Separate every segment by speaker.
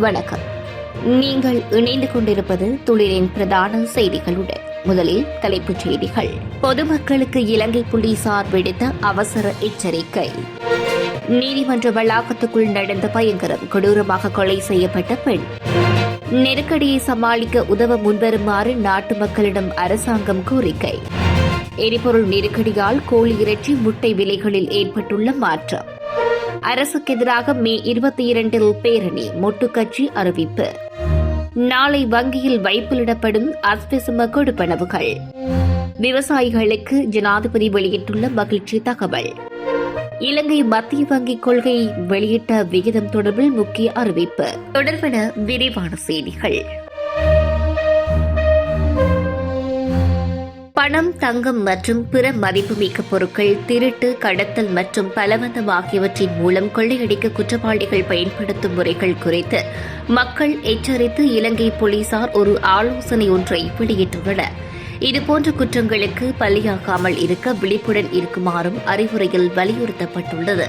Speaker 1: வணக்கம். நீங்கள் இணைந்து கொண்டிருப்பது துளிரின் பிரதான செய்திகளுடன். முதலில் தலைப்புச் செய்திகள். பொதுமக்களுக்கு இலங்கை போலீசார் விடுத்த அவசர எச்சரிக்கை. நீதிமன்ற வளாகத்துக்குள் நடந்த பயங்கரம். கொடூரமாக கொலை செய்யப்பட்ட பெண். நெருக்கடியை சமாளிக்க உதவ முன்வருமாறு நாட்டு மக்களிடம் அரசாங்கம் கோரிக்கை. எரிபொருள் நெருக்கடியால் கோழி இறைச்சி முட்டை விலைகளில் ஏற்பட்டுள்ள மாற்றம். அரசுக்கு எதிராக மே 22 பேரணி. மொட்டு கட்சி அறிவிப்பு. நாளை வங்கியில் வைப்பிலிடப்படும் அஸ்திசும கொடுப்பனவுகள். விவசாயிகளுக்கு ஜனாதிபதி வெளியிட்டுள்ள மகிழ்ச்சி தகவல். இலங்கை மத்திய வங்கி கொள்கை வெளியிட்ட விகிதம் தொடர்பில் முக்கிய அறிவிப்பு. தொடர்பான விரிவான செய்திகள். பணம், தங்கம் மற்றும் பிற மதிப்புமிக்க பொருட்கள் திருட்டு, கடத்தல் மற்றும் பலவந்தம் ஆகியவற்றின் மூலம் கொள்ளையடிக்க குற்றவாளிகள் பயன்படுத்தும் முறைகள் குறித்து மக்கள் எச்சரித்து இலங்கை போலீசார் ஒரு ஆலோசனை ஒன்றை வெளியிட்டுள்ளனர். இதுபோன்ற குற்றங்களுக்கு பலியாகாமல் இருக்க விழிப்புடன் இருக்குமாறும் அறிவுரையில் வலியுறுத்தப்பட்டுள்ளது.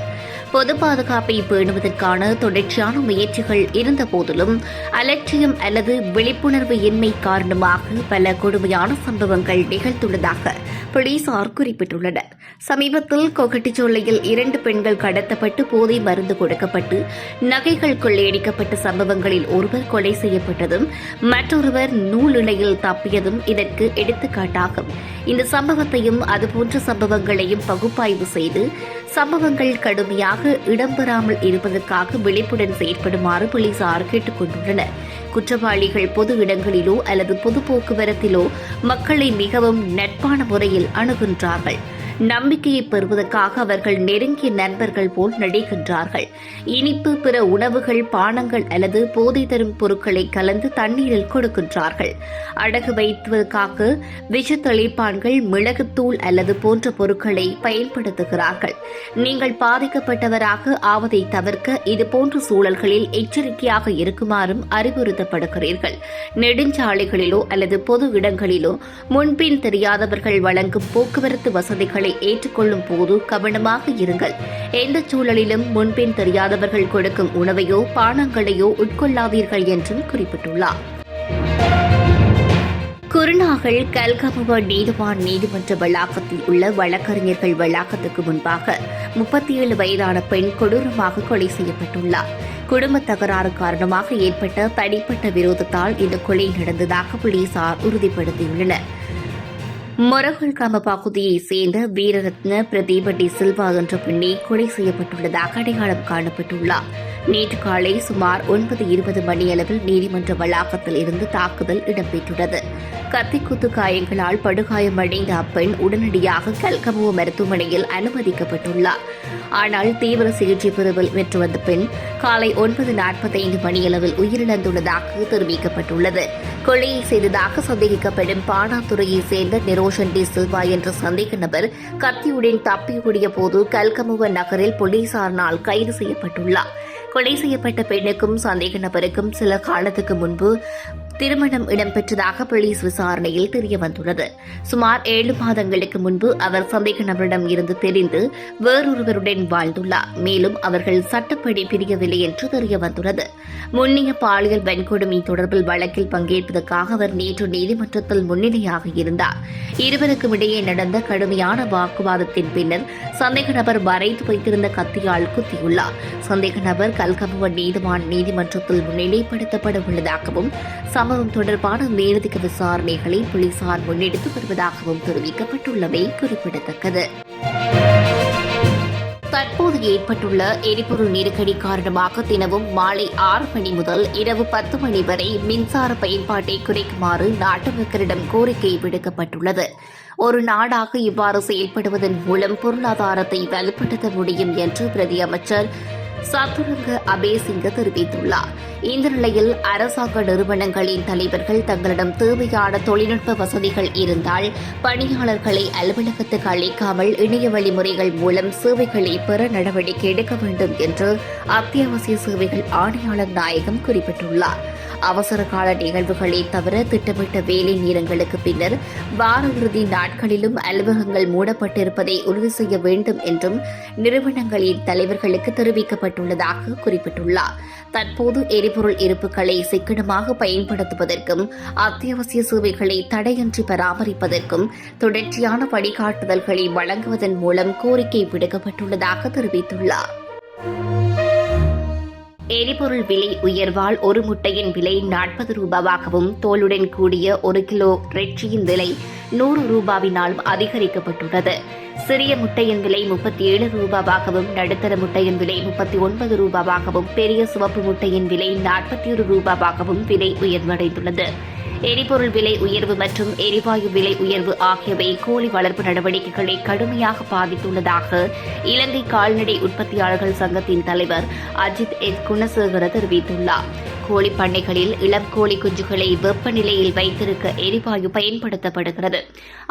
Speaker 1: பொது பாதுகாப்பை பேணுவதற்கான தொடர்ச்சியான முயற்சிகள் இருந்தபோதிலும் அலட்சியம் அல்லது விழிப்புணர்வு இன்மை காரணமாக பல கொடுமையான சம்பவங்கள் நிகழ்ந்துள்ளதாக போலீசார் குறிப்பிட்டுள்ளனர். சமீபத்தில் கொகட்டிச்சோலையில் 2 பெண்கள் கடத்தப்பட்டு போதை மருந்து கொடுக்கப்பட்டு நகைகள் கொள்ளையடிக்கப்பட்ட சம்பவங்களில் ஒருவர் கொலை செய்யப்பட்டதும் மற்றொருவர் நூலிழையில் தப்பியதும் இதற்கு எடுத்துக்காட்டாகும். இந்த சம்பவத்தையும் அதுபோன்ற சம்பவங்களையும் பகுப்பாய்வு செய்து சம்பவங்கள் கடுமையாக இடம்பெறாமல் இருப்பதற்காக விழிப்புடன் செயற்படுமாறு போலீசார் கேட்டுக் கொண்டுள்ளனர். குற்றவாளிகள் பொது இடங்களிலோ அல்லது பொது போக்குவரத்திலோ மக்களை மிகவும் நட்பான முறையில் அணுகின்றார்கள். நம்பிக்கையை பெறுவதற்காக அவர்கள் நெருங்கிய நண்பர்கள் போல் நடிக்கின்றார்கள். இனிப்பு, பிற உணவுகள், பானங்கள் அல்லது போதை தரும் பொருட்களை கலந்து தண்ணீரில் கொடுக்கின்றார்கள். அடகு வைத்துவதற்காக விஷ தெளிப்பான்கள், மிளகுத்தூள் அல்லது போன்ற பொருட்களை பயன்படுத்துகிறார்கள். நீங்கள் பாதிக்கப்பட்டவராக ஆவதை தவிர்க்க இதுபோன்ற சூழல்களில் எச்சரிக்கையாக இருக்குமாறும் அறிவுறுத்தப்படுகிறீர்கள். நெடுஞ்சாலைகளிலோ அல்லது பொது இடங்களிலோ முன்பின் தெரியாதவர்கள் வழங்கும் போக்குவரத்து வசதிகளை ஏற்றுக்கொள்ளும் போது கவனமாக இருங்கள். எந்த சூழலிலும் முன்பின் தெரியாதவர்கள் கொடுக்கும் உணவையோ பானங்களையோ உட்கொள்ளாதீர்கள் என்றும் குறிப்பிட்டுள்ளார். குருநாகல் கல்கமுவ நீதிவான் நீதிமன்ற வளாகத்தில் உள்ள வழக்கறிஞர்கள் வளாகத்துக்கு முன்பாக 37 வயதான பெண் கொடூரமாக கொலை செய்யப்பட்டுள்ளார். குடும்ப தகராறு காரணமாக ஏற்பட்ட தனிப்பட்ட விரோதத்தால் இந்த கொலை நடந்ததாக போலீசார் உறுதிப்படுத்தியுள்ளனர். மொரகல்காம பகுதியைச் சேர்ந்த வீரரத்ன பிரதீப டி சில்வா என்ற பெண்ணை கொலை செய்யப்பட்டுள்ளதாக அடையாளம் காணப்பட்டுள்ளார். நேற்று காலை சுமார் 9:20 மணியளவில் நீதிமன்ற வளாகத்தில் இருந்து தாக்குதல் இடம்பெற்றுள்ளது. கத்திக்குத்து காயங்களால் படுகாயமடைந்த அப்பெண் உடனடியாக கல்கமுவ மருத்துவமனையில் அனுமதிக்கப்பட்டுள்ளார். ஆனால் தீவிர சிகிச்சை பிரிவில் பெற்று வந்த பெண் காலை 9:45 மணியளவில் உயிரிழந்துள்ளதாக தெரிவிக்கப்பட்டுள்ளது. கொலையை செய்ததாக சந்தேகிக்கப்படும் பானாத்துறையைச் சேர்ந்த நிரோஷன் டி சில்வா என்ற சந்தேக நபர் கத்தியுடன் தப்பியோடிய போது கல்கமுவ நகரில் போலீசாரினால் கைது செய்யப்பட்டுள்ளார். கொலை செய்யப்பட்ட பெண்ணுக்கும் சந்தேக நபருக்கும் சில காலத்துக்கு முன்பு திருமணம் இடம்பெற்றதாக போலீஸ் விசாரணையில் தெரியவந்துள்ளது. சுமார் 7 மாதங்களுக்கு முன்பு அவர் சந்தேக நபரிடம் இருந்து தெரிந்து வேறொருவருடன் வாழ்ந்துள்ளார். மேலும் அவர்கள் சட்டப்படி பிரியவில்லை என்று தெரியவந்துள்ளது. முன்னிய பாலியல் வன்கொடுமை தொடர்பில் வழக்கில் பங்கேற்பதற்காக அவர் நேற்று நீதிமன்றத்தில் முன்னிலையாக இருந்தார். இருவருக்கும் இடையே நடந்த கடுமையான வாக்குவாதத்தின் பின்னர் சந்தேக நபர் மறைத்து வைத்திருந்த கத்தியால் குத்தியுள்ளார். சந்தேக நபர் கல்கமுவ நீதிவான் நீதிமன்றத்தில் முன்னிலைப்படுத்தப்பட உள்ளதாகவும் சம்பவம் தொடர்பான மேலதிக விசாரணைகளை போலீசார் முன்னெடுத்து வருவதாகவும் தெரிவிக்கப்பட்டுள்ளமை குறிப்பிடத்தக்கது. தற்போது ஏற்பட்டுள்ள எரிபொருள் நெருக்கடி காரணமாக தினமும் மாலை 6 மணி முதல் இரவு 10 மணி வரை மின்சார பயன்பாட்டை குறைக்குமாறு நாட்டு மக்களிடம் கோரிக்கை விடுக்கப்பட்டுள்ளது. ஒரு நாடாக இவ்வாறு செயல்படுவதன் மூலம் பொருளாதாரத்தை வலுப்படுத்த முடியும் என்று பிரதி அமைச்சர் சத்துரங்க அபேசிங்க தெரிவித்துள்ளார். இந்த நிலையில் அரசாங்க நிறுவனங்களின் தலைவர்கள் தங்களிடம் தேவையான தொழில்நுட்ப வசதிகள் இருந்தால் பணியாளர்களை அலுவலகத்துக்கு அழைக்காமல் இணைய வழிமுறைகள் மூலம் சேவைகளை பெற நடவடிக்கை எடுக்க வேண்டும் என்று அத்தியாவசிய சேவைகள் ஆணையாளர் நாயகம் குறிப்பிட்டுள்ளார். அவசர கால நிகழ்வுகளை தவிர திட்டமிட்ட வேலை நேரங்களுக்கு பின்னர் வார இறுதி நாட்களிலும் அலுவலகங்கள் மூடப்பட்டிருப்பதை உறுதி செய்ய வேண்டும் என்றும் நிறுவனங்களின் தலைவர்களுக்கு தெரிவிக்கப்பட்டுள்ளதாக குறிப்பிட்டுள்ளார். தற்போது எரிபொருள் இருப்புகளை சிக்கனமாக பயன்படுத்துவதற்கும் அத்தியாவசிய சேவைகளை தடையின்றி பராமரிப்பதற்கும் தொடர்ச்சியான வழிகாட்டுதல்களை வழங்குவதன் மூலம் கோரிக்கை விடுக்கப்பட்டுள்ளதாக தெரிவித்துள்ளார். எரிபொருள் விலை உயர்வால் ஒரு முட்டையின் விலை 40 ரூபாவாகவும் தோலுடன் கூடிய 1 கிலோ இறைச்சியின் விலை 100 ரூபாவினாலும் அதிகரிக்கப்பட்டுள்ளது. சிறிய முட்டையின் விலை 37 ரூபாவாகவும் நடுத்தர முட்டையின் விலை 39 ரூபாவாகவும் பெரிய சிவப்பு முட்டையின் விலை 41 ரூபாவாகவும் விலை உயர்வடைந்துள்ளது. எரிபொருள் விலை உயர்வு மற்றும் எரிவாயு விலை உயர்வு ஆகியவை கோழி வளர்ப்பு நடவடிக்கைகளை கடுமையாக பாதித்துள்ளதாக இலங்கை கால்நடை உற்பத்தியாளர்கள் சங்கத்தின் தலைவர் அஜித் எச் குணசேகர தெரிவித்துள்ளார். கோழி பண்ணைகளில் இளம் கோழி குஞ்சுகளை வெப்பநிலையில் வைத்திருக்க எரிவாயு பயன்படுத்தப்படுகிறது.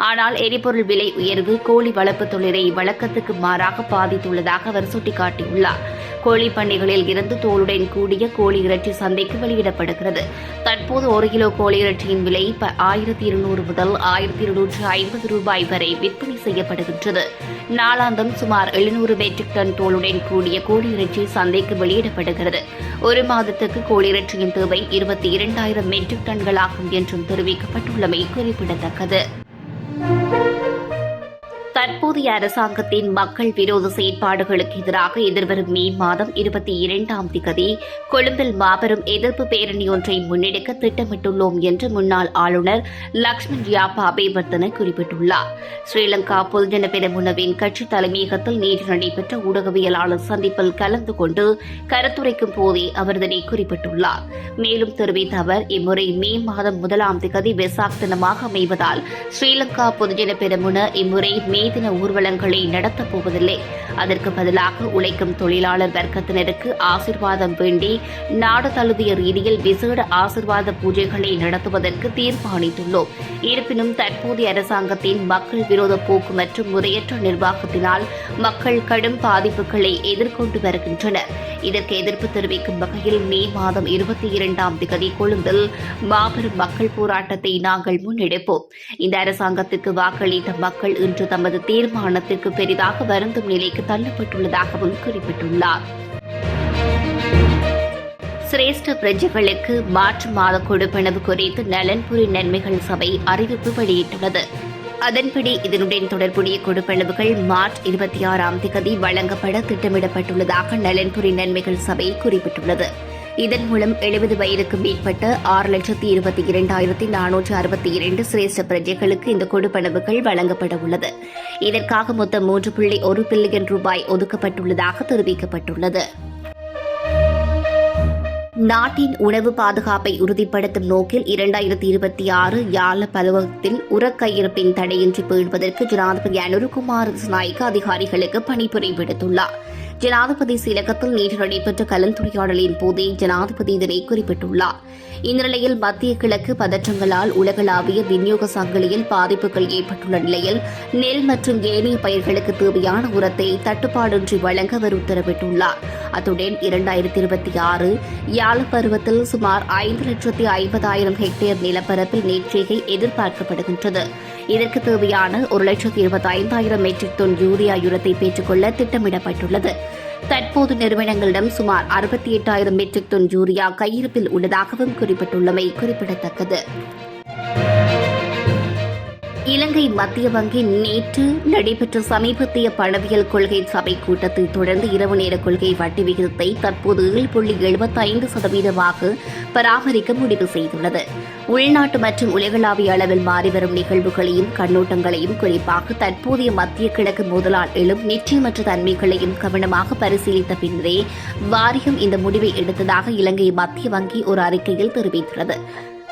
Speaker 1: ஆனால் எரிபொருள் விலை உயர்வு கோழி வளர்ப்பு தொழிலை வழக்கத்துக்கு மாறாக பாதித்துள்ளதாக அவர் சுட்டிக்காட்டியுள்ளார். கோழி பண்ணைகளில் இருந்து தோலுடன் கூடிய கோழி இறைச்சி சந்தைக்கு வெளியிடப்படுகிறது. தற்போது 1 கிலோ கோழி இறைச்சியின் விலை 1200 முதல் 1250 ரூபாய் வரை விற்பனை செய்யப்படுகின்றது. நாளாந்தம் சுமார் 700 மெட்ரிக் டன் தோலுடன் கூடிய கோழி இறைச்சி சந்தைக்கு வெளியிடப்படுகிறது. ஒரு மாதத்துக்கு கோழி இறைச்சியின் தேவை 22,000 மெட்ரிக் டன்களாகும் என்றும் தெரிவிக்கப்பட்டுள்ளமை குறிப்பிடத்தக்கது. தற்போதைய அரசாங்கத்தின் மக்கள் விரோத செயற்பாடுகளுக்கு எதிராக எதிர்வரும் மே மாதம் 22ஆம் தேதி கொழும்பில் மாபெரும் எதிர்ப்பு பேரணி ஒன்றை முன்னெடுக்க திட்டமிட்டுள்ளோம் என்று முன்னாள் ஆளுநர் லக்ஷ்மன் யாப்பா அபேவர்தன குறிப்பிட்டுள்ளார். ஸ்ரீலங்கா பொதுஜன பெரமுனவின் கட்சி தலைமையகத்தில் நேற்று நடைபெற்ற ஊடகவியலாளர் சந்திப்பில் கலந்து கொண்டு கருத்துரைக்கும் போதே அவர் இதனை குறிப்பிட்டுள்ளார். மேலும் தெரிவித்த அவர், இம்முறை மே மாதம் 1ஆம் தேதி வெசாக் தினமாக அமைவதால் ஸ்ரீலங்கா பொதுஜன பெரமுன இம்முறை மே தின ஊர்வலங்களை நடத்தப் போவதில்லை. அதற்கு பதிலாக உழைக்கும் தொழிலாளர் வர்க்கத்தினருக்கு ஆசிர்வாதம் வேண்டி நாடு தழுவிய ரீதியில் விசேட ஆசிர்வாத பூஜைகளை நடத்துவதற்கு தீர்மானித்துள்ளோம். இருப்பினும் தற்போதைய அரசாங்கத்தின் மக்கள் விரோத போக்கு மற்றும் முறையற்ற நிர்வாகத்தினால் மக்கள் கடும் பாதிப்புகளை எதிர்கொண்டு வருகின்றனர். இதற்கு எதிர்ப்பு தெரிவிக்கும் வகையில் மே மாதம் 22ஆம் தேதி கொழும்பில் மாபெரும் மக்கள் போராட்டத்தை நாங்கள் முன்னெடுப்போம். இந்த அரசாங்கத்திற்கு வாக்களித்த மக்கள் இன்று தமது தீர்மானத்திற்கு பெரிதாக வருந்தும் நிலைக்கு தள்ளப்பட்டுள்ளதாகவும் குறிப்பிட்டுள்ளார். சிரேஷ்ட பிரஜைகளுக்கு மாற்று மாத கொடுப்பனவு குறித்து நலன்புரி நன்மைகள் சபை அறிவிப்பு வெளியிட்டுள்ளது. அதன்படி இதனுடன் தொடர்புடைய கொடுப்பனவுகள் மார்ச் 26ஆம் தேதி வழங்கப்பட திட்டமிடப்பட்டுள்ளதாக நலன்புரி நன்மைகள் சபை குறிப்பிட்டுள்ளது. இதன் மூலம் 70 வயதுக்கு மேற்பட்ட 6,22,462 சிரேஷ்ட பிரஜைகளுக்கு இந்த கொடுப்பனவுகள் வழங்கப்பட உள்ளது. இதற்காக மொத்தம் 3.1 பில்லியன் ரூபாய் ஒதுக்கப்பட்டுள்ளதாக தெரிவிக்கப்பட்டுள்ளது. நாட்டின் உணவு பாதுகாப்பை உறுதிப்படுத்தும் நோக்கில் 2026 யாழ பருவத்தில் உரக்கையிருப்பின் தடையின்றி பேணுவதற்கு ஜனாதிபதி அனுரகுமார் திசாநாயக்க அதிகாரிகளுக்கு பணிப்புரை விடுத்துள்ளார். ஜனாதிபதி செயலகத்தில் நேற்று நடைபெற்ற கலந்துரையாடலின் போதே ஜனாதிபதி இதனை குறிப்பிட்டுள்ளார். இந்நிலையில் மத்திய கிழக்கு பதற்றங்களால் உலகளாவிய விநியோக சங்கிலியில் பாதிப்புகள் ஏற்பட்டுள்ள நிலையில் நெல் மற்றும் ஏனைய பயிர்களுக்கு தேவையான உரத்தை தட்டுப்பாடின்றி வழங்க அவர் உத்தரவிட்டுள்ளார். அத்துடன் 2026 யாழ பருவத்தில் சுமார் 5,50,000 ஹெக்டேர் நிலப்பரப்பில் நெற்செய்கை எதிர்பார்க்கப்படுகின்றது. இதற்கு தேவையான 1,25,000 மெட்ரிக் டன் யூரியா உரத்தை பெற்றுக்கொள்ள திட்டமிடப்பட்டுள்ளது. தற்போது நிறுவனங்களிடம் சுமார் 68,000 மெட்ரிக் டன் யூரியா கையிருப்பில் உள்ளதாகவும் குறிப்பிட்டுள்ளமை குறிப்பிடத்தக்கது. இலங்கை மத்திய வங்கி நேற்று நடைபெற்ற சமீபத்திய பணவியல் கொள்கை சபை கூட்டத்தில் தொடர்ந்து இரவு நேர கொள்கை வட்டி விகிதத்தை தற்போது 7.75% பராமரிக்க முடிவு செய்துள்ளது. உள்நாட்டு மற்றும் உலகளாவிய அளவில் மாறிவரும் நிகழ்வுகளையும் கண்ணோட்டங்களையும் குறிப்பாக தற்போதைய மத்திய கிழக்கு மோதலால் எழும் நிச்சயமற்ற தன்மைகளையும் கவனமாக பரிசீலித்த பின்னரே வாரியம் இந்த முடிவை எடுத்ததாக இலங்கை மத்திய வங்கி ஒரு அறிக்கையில் தெரிவித்துள்ளது.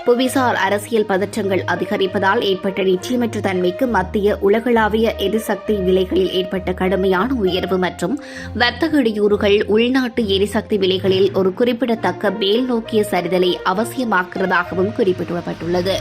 Speaker 1: புவிசார் அரசியல் பதற்றங்கள் அதிகரிப்பதால் ஏற்பட்ட நிச்சயமற்ற தன்மைக்கு மத்திய உலகளாவிய எரிசக்தி விலைகளில் ஏற்பட்ட கடுமையான உயர்வு மற்றும் வர்த்தக இடையூறுகள் உள்நாட்டு எரிசக்தி விலைகளில் ஒரு குறிப்பிடத்தக்க மேல் நோக்கிய சரிதலை அவசியமாக்குவதாகவும் குறிப்பிடப்பட்டுள்ளது.